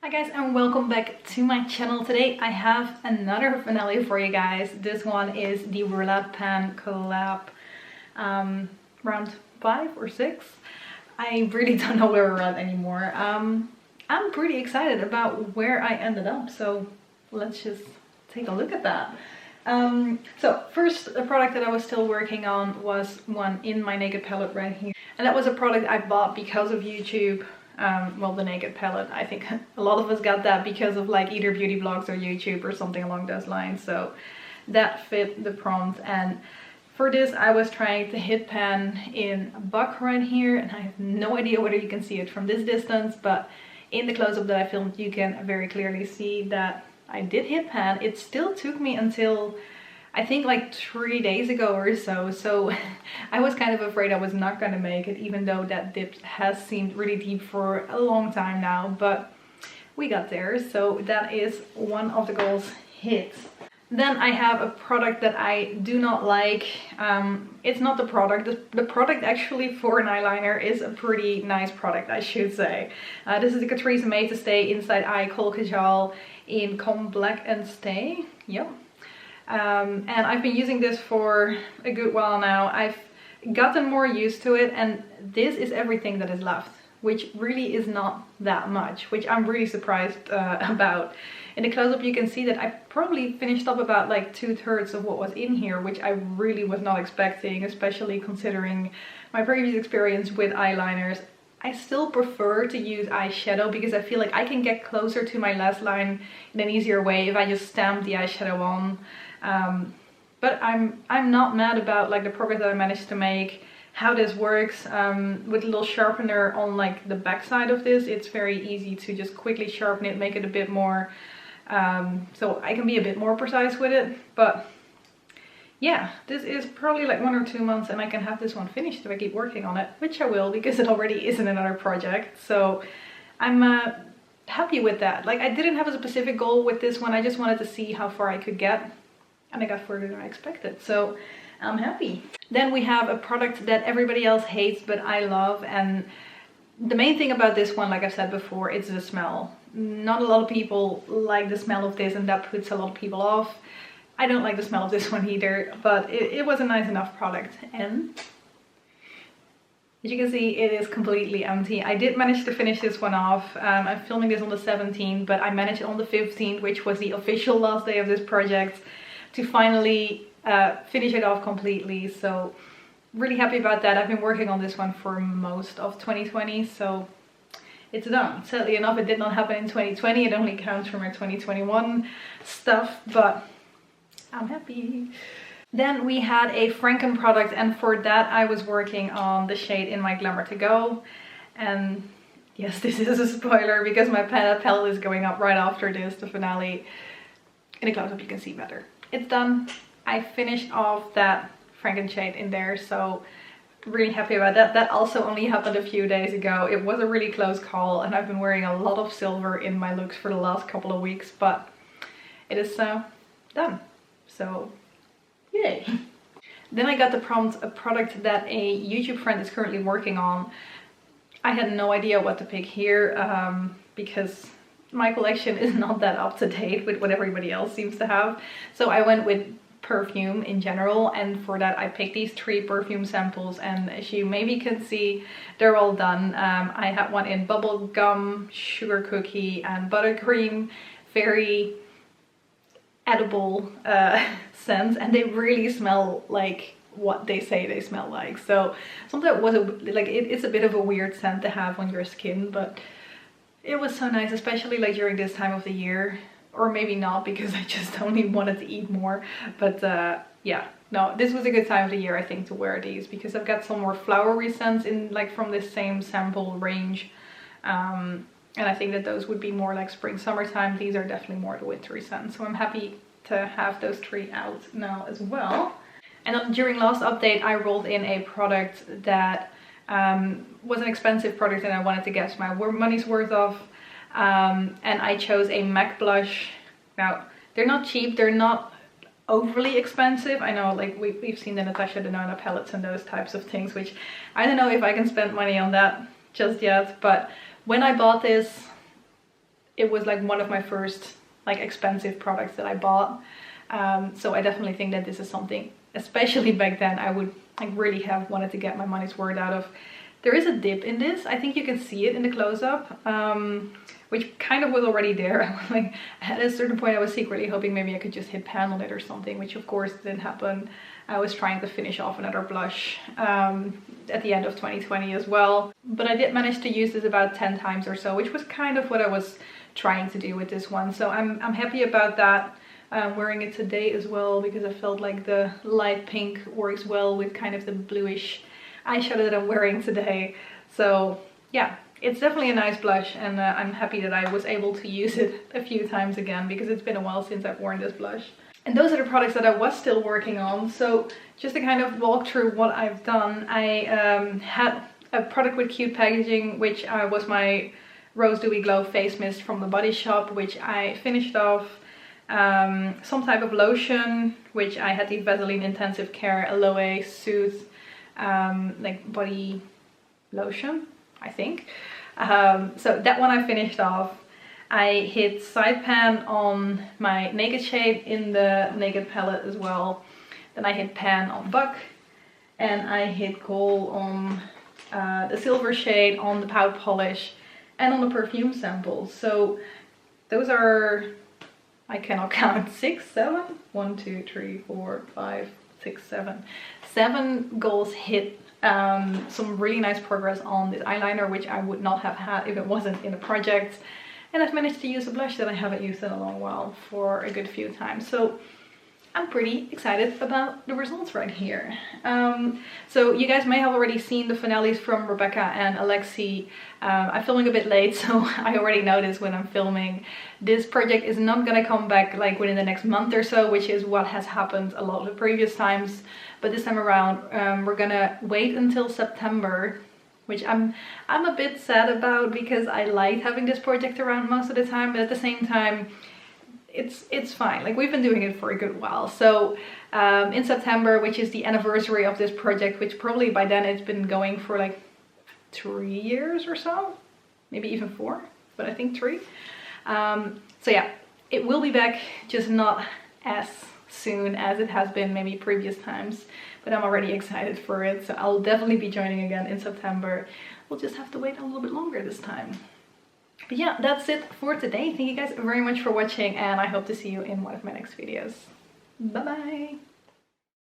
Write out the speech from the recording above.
Hi guys, and welcome back to my channel. Today I have another finale for you guys. This one is the Roulade Pan Collab round 5 or 6. I really don't know where we're at anymore. I'm pretty excited about where I ended up, so let's just take a look at that. So first, a product that I was still working on was one in my Naked palette right here, and that was a product I bought because of YouTube. Well, the Naked palette, I think a lot of us got that because of like either beauty blogs or YouTube or something along those lines, so that fit the prompt. And for this I was trying to hit pan in a buck right here, and I have no idea whether you can see it from this distance, but in the close-up that I filmed you can very clearly see that I did hit pan. It still took me until I think like 3 days ago or so, so I was kind of afraid I was not going to make it, even though that dip has seemed really deep for a long time now, but we got there, so that is one of the goals hit. Then I have a product that I do not like. It's not the product. The product actually for an eyeliner is a pretty nice product, I should say. This is the Catrice Made to Stay Inside Eye Kohl Kajal in Come Black and Stay. Yep. And I've been using this for a good while now. I've gotten more used to it, and this is everything that is left, which really is not that much, which I'm really surprised about. In the close-up you can see that I probably finished up about like 2/3 of what was in here, which I really was not expecting, especially considering my previous experience with eyeliners. I still prefer to use eyeshadow because I feel like I can get closer to my lash line in an easier way if I just stamp the eyeshadow on. But I'm not mad about like the progress that I managed to make. How this works with a little sharpener on like the back side of this, it's very easy to just quickly sharpen it, make it a bit more so I can be a bit more precise with it. But yeah, this is probably like 1 or 2 months and I can have this one finished if I keep working on it, which I will because it already is in another project. So I'm happy with that. Like, I didn't have a specific goal with this one, I just wanted to see how far I could get, and I got further than I expected, so I'm happy. Then we have a product that everybody else hates but I love, and the main thing about this one, like I've said before, it's the smell. Not a lot of people like the smell of this, and that puts a lot of people off. I don't like the smell of this one either, but it was a nice enough product. And as you can see, it is completely empty. I did manage to finish this one off. I'm filming this on the 17th, but I managed on the 15th, which was the official last day of this project, to finally finish it off completely. So really happy about that. I've been working on this one for most of 2020, so it's done. Sadly enough, it did not happen in 2020. It only counts for my 2021 stuff, but I'm happy. Then we had a Franken product, and for that I was working on the shade in my Glamour to Go. And yes, this is a spoiler because my palette is going up right after this, the finale. In the close-up you can see better. It's done. I finished off that Franken shade in there, so really happy about that. That also only happened a few days ago. It was a really close call, and I've been wearing a lot of silver in my looks for the last couple of weeks, but it is done. So yay. Then I got the prompt, a product that a YouTube friend is currently working on. I had no idea what to pick here because my collection is not that up to date with what everybody else seems to have. So I went with perfume in general, and for that I picked these 3 perfume samples, and as you maybe can see, they're all done. I had one in bubblegum, sugar cookie and buttercream. Very edible scents, and they really smell like what they say they smell like. So something was it's a bit of a weird scent to have on your skin, but it was so nice, especially like during this time of the year. Or maybe not, because I just only wanted to eat more. But yeah, no, this was a good time of the year I think to wear these, because I've got some more flowery scents in like from this same sample range. And I think that those would be more like spring, summertime. These are definitely more the wintry scents. So I'm happy to have those 3 out now as well. And during last update, I rolled in a product that was an expensive product and I wanted to get my money's worth of. And I chose a MAC blush. Now, they're not cheap. They're not overly expensive. I know, like we've seen the Natasha Denona palettes and those types of things, which I don't know if I can spend money on that just yet. But when I bought this, it was like one of my first like expensive products that I bought. So I definitely think that this is something, especially back then, I would like really have wanted to get my money's worth out of. There is a dip in this. I think you can see it in the close-up, which kind of was already there. I was like, at a certain point I was secretly hoping maybe I could just hit pan on it or something, which of course didn't happen. I was trying to finish off another blush at the end of 2020 as well. But I did manage to use this about 10 times or so, which was kind of what I was trying to do with this one. So I'm happy about that. I'm wearing it today as well because I felt like the light pink works well with kind of the bluish eyeshadow that I'm wearing today. So yeah, it's definitely a nice blush, and I'm happy that I was able to use it a few times again because it's been a while since I've worn this blush. And those are the products that I was still working on. So just to kind of walk through what I've done, I had a product with cute packaging, which was my Rose Dewy Glow face mist from the Body Shop, which I finished off. Some type of lotion, which I had the Vaseline Intensive Care Aloe Soothe like body lotion, I think. So that one I finished off. I hit side pan on my Naked shade in the Naked palette as well. Then I hit pan on Buck, and I hit Kohl on the silver shade on the Pout polish and on the perfume samples. So those are, I cannot count, 6, 7, 1, 2, 3, 4, 5, 6, 7. 7 goals hit. Some really nice progress on this eyeliner, which I would not have had if it wasn't in the project. And I've managed to use a blush that I haven't used in a long while for a good few times. So I'm pretty excited about the results right here. So you guys may have already seen the finales from Rebecca and Alexi. I'm filming a bit late, so I already know this when I'm filming. This project is not gonna come back like within the next month or so, which is what has happened a lot of the previous times. But this time around, we're gonna wait until September, which I'm a bit sad about because I like having this project around most of the time, but at the same time, it's fine. Like, we've been doing it for a good while. So in September, which is the anniversary of this project, which probably by then it's been going for like 3 years or so, maybe even 4, but I think 3. So yeah, it will be back, just not as soon as it has been maybe previous times, but I'm already excited for it. So I'll definitely be joining again in September. We'll just have to wait a little bit longer this time. But yeah, that's it for today. Thank you guys very much for watching, and I hope to see you in one of my next videos. Bye bye!